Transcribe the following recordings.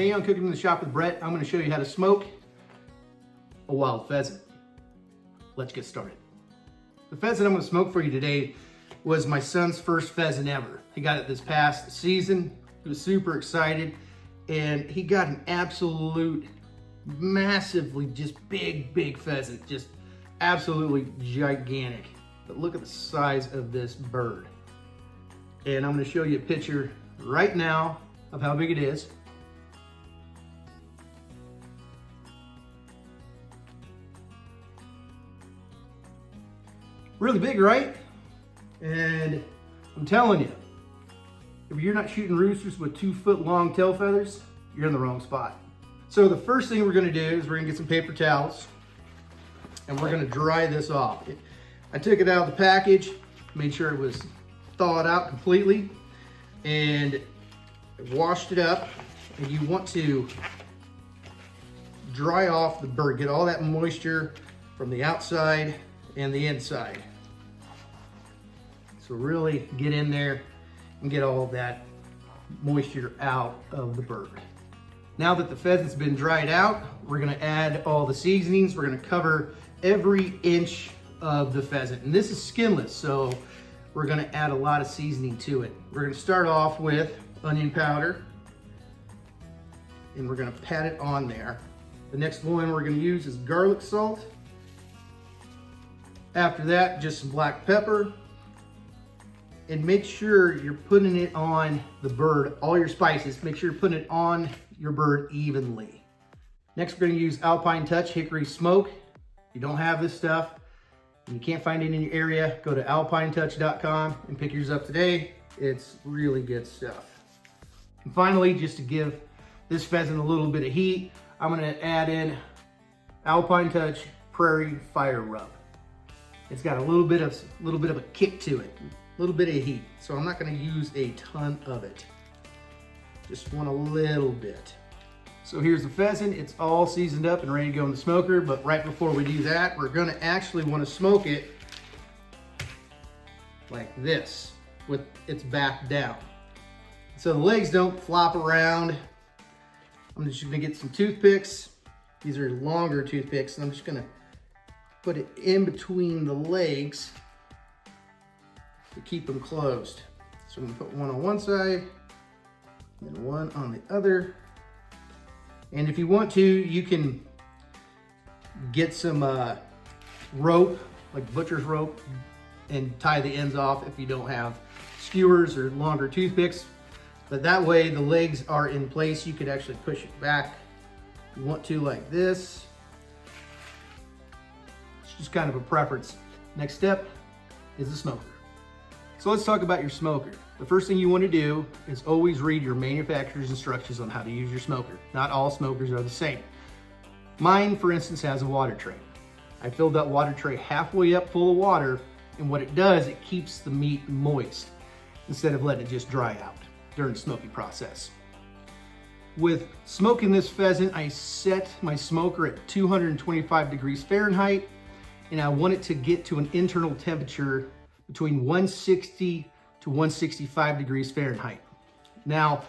Today on Cooking in the Shop with Brett, I'm going to show you how to smoke a wild pheasant. Let's get started. The pheasant I'm going to smoke for you today was my son's first pheasant ever. He got it this past season. He was super excited, and he got an absolute massively just big pheasant, just absolutely gigantic. But look at the size of this bird. And I'm going to show you a picture right now of how big it is. Really big, right? And I'm telling you, if you're not shooting roosters with 2-foot long tail feathers, you're in the wrong spot. So the first thing we're gonna do is we're gonna get some paper towels and we're gonna dry this off. I took it out of the package, made sure it was thawed out completely, and washed it up. And you want to dry off the bird, get all that moisture from the outside and the inside. So really get in there and get all of that moisture out of the bird. Now that the pheasant's been dried out, we're gonna add all the seasonings. We're gonna cover every inch of the pheasant. And this is skinless, so we're gonna add a lot of seasoning to it. We're gonna start off with onion powder, and we're gonna pat it on there. The next one we're gonna use is garlic salt. After that, just some black pepper. And make sure you're putting it on the bird, all your spices, make sure you're putting it on your bird evenly. Next, we're gonna use Alpine Touch Hickory Smoke. If you don't have this stuff and you can't find it in your area, go to alpinetouch.com and pick yours up today. It's really good stuff. And finally, just to give this pheasant a little bit of heat, I'm gonna add in Alpine Touch Prairie Fire Rub. It's got a little bit of a kick to it, a little bit of heat. So I'm not gonna use a ton of it. Just want a little bit. So here's the pheasant. It's all seasoned up and ready to go in the smoker, but right before we do that, we're gonna actually wanna smoke it like this, with its back down. So the legs don't flop around. I'm just gonna get some toothpicks. These are longer toothpicks, and I'm just gonna put it in between the legs to keep them closed. So I'm gonna put one on one side and one on the other. And if you want to, you can get some rope, like butcher's rope, and tie the ends off if you don't have skewers or longer toothpicks. But that way the legs are in place. You could actually push it back if you want to, like this. It's just kind of a preference. Next step is the smoker. So let's talk about your smoker. The first thing you want to do is always read your manufacturer's instructions on how to use your smoker. Not all smokers are the same. Mine, for instance, has a water tray. I filled that water tray halfway up full of water, and what it does, it keeps the meat moist instead of letting it just dry out during the smoking process. With smoking this pheasant, I set my smoker at 225 degrees Fahrenheit, and I want it to get to an internal temperature between 160 to 165 degrees Fahrenheit. Now,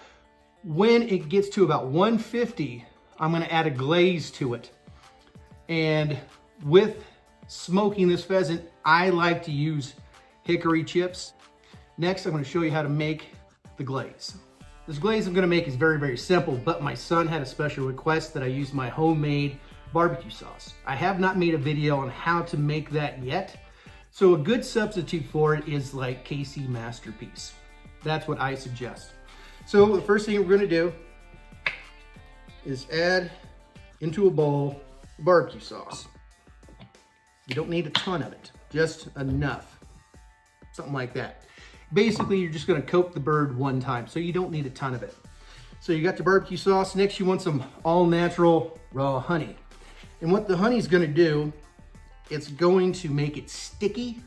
when it gets to about 150, I'm gonna add a glaze to it. And with smoking this pheasant, I like to use hickory chips. Next, I'm gonna show you how to make the glaze. This glaze I'm gonna make is very simple, but my son had a special request that I use my homemade barbecue sauce. I have not made a video on how to make that yet. So a good substitute for it is like KC Masterpiece. That's what I suggest. So the first thing we're gonna do is add into a bowl barbecue sauce. You don't need a ton of it, just enough, something like that. Basically, you're just gonna coat the bird one time, so you don't need a ton of it. So you got the barbecue sauce. Next, you want some all-natural raw honey. And what the honey's gonna do, it's going to make it sticky,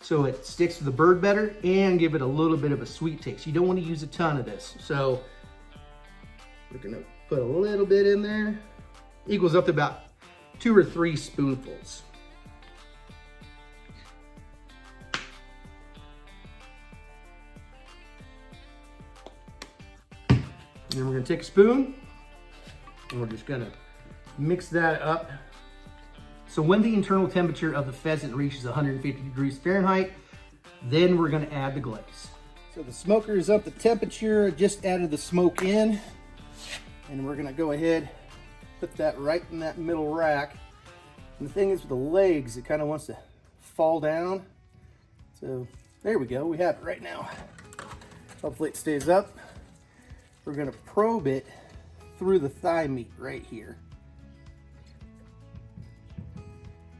so it sticks to the bird better and give it a little bit of a sweet taste. You don't want to use a ton of this. So we're gonna put a little bit in there. Equals up to about 2 or 3 spoonfuls. And then we're gonna take a spoon And we're just gonna mix that up. So when the internal temperature of the pheasant reaches 150 degrees Fahrenheit, then we're gonna add the glaze. So the smoker is up to temperature, just added the smoke in, and we're gonna go ahead, put that right in that middle rack. And the thing is with the legs, it kind of wants to fall down. So there we go, we have it right now. Hopefully it stays up. We're gonna probe it through the thigh meat right here.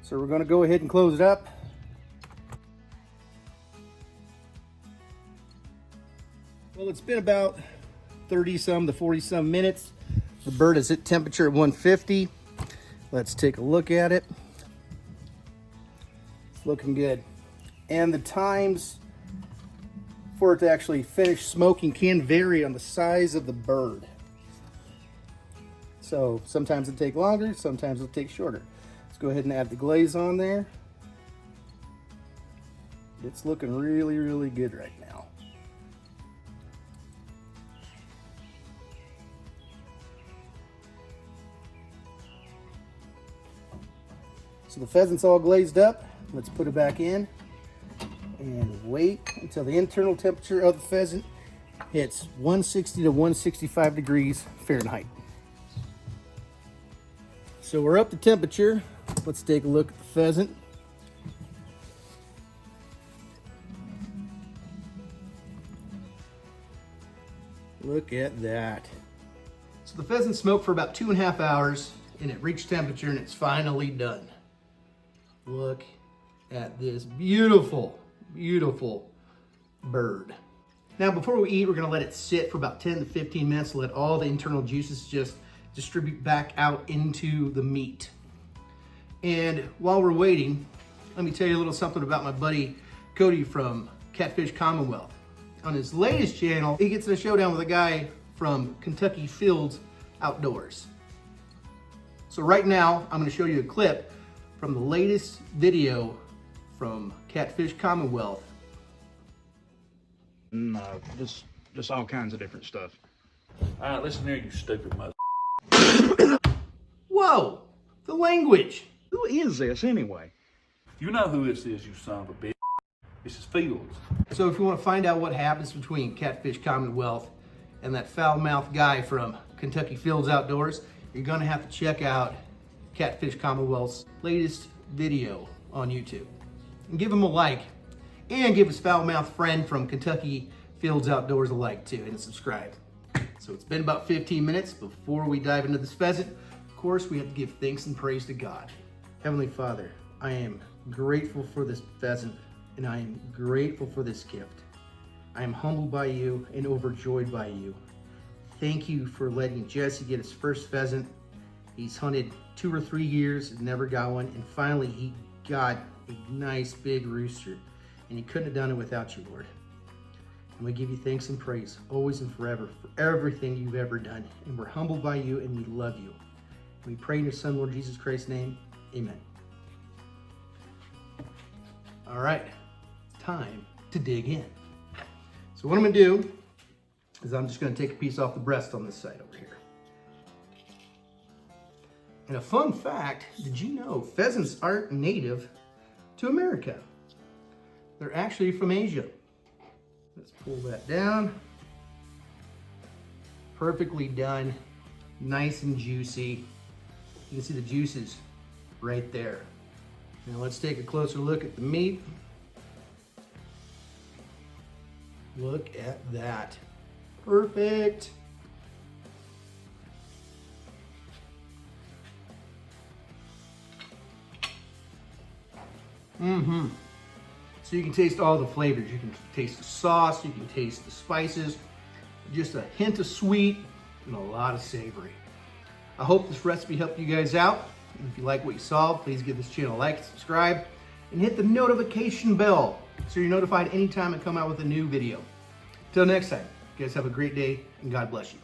So we're gonna go ahead and close it up. Well, it's been about 30 some to 40 some minutes. The bird is at temperature at 150. Let's take a look at it. It's looking good. And the times for it to actually finish smoking can vary on the size of the bird. So sometimes it'll take longer, sometimes it'll take shorter. Let's go ahead and add the glaze on there. It's looking really, really good right now. So the pheasant's all glazed up. Let's put it back in and wait until the internal temperature of the pheasant hits 160 to 165 degrees Fahrenheit. So we're up to temperature. Let's take a look at the pheasant. Look at that. So the pheasant smoked for about 2.5 hours and it reached temperature and it's finally done. Look at this beautiful, beautiful bird. Now before we eat, we're gonna let it sit for about 10 to 15 minutes to let all the internal juices just distribute back out into the meat. And while we're waiting, let me tell you a little something about my buddy Cody from Catfish Commonwealth. On his latest channel, he gets in a showdown with a guy from Kentucky Fields Outdoors. So right now, I'm gonna show you a clip from the latest video from Catfish Commonwealth. No, just all kinds of different stuff. All right, listen here, you stupid mother. Whoa, the language. Who is this anyway? You know who this is, you son of a bitch. This is Fields. So if you want to find out what happens between Catfish Commonwealth and that foul-mouthed guy from Kentucky Fields Outdoors, you're gonna have to check out Catfish Commonwealth's latest video on YouTube. And give him a like, and give his foul-mouthed friend from Kentucky Fields Outdoors a like too, and subscribe. So it's been about 15 minutes before we dive into this pheasant. Of course, we have to give thanks and praise to God. Heavenly Father, I am grateful for this pheasant, and I am grateful for this gift. I am humbled by you and overjoyed by you. Thank you for letting Jesse get his first pheasant. He's hunted 2 or 3 years and never got one, and finally he got a nice big rooster, and he couldn't have done it without you, Lord. And we give you thanks and praise, always and forever, for everything you've ever done. And we're humbled by you, and we love you. We pray in your Son, Lord Jesus Christ's name. Amen. All right, it's time to dig in. So what I'm gonna do is I'm just gonna take a piece off the breast on this side over here. And a fun fact, did you know pheasants aren't native to America? They're actually from Asia. Let's pull that down. Perfectly done, nice and juicy. You can see the juices right there. Now let's take a closer look at the meat. Look at that. Perfect. So you can taste all the flavors. You can taste the sauce, you can taste the spices, just a hint of sweet and a lot of savory. I hope this recipe helped you guys out. And if you like what you saw, please give this channel a like, subscribe, and hit the notification bell so you're notified anytime I come out with a new video. Till next time, you guys have a great day and God bless you.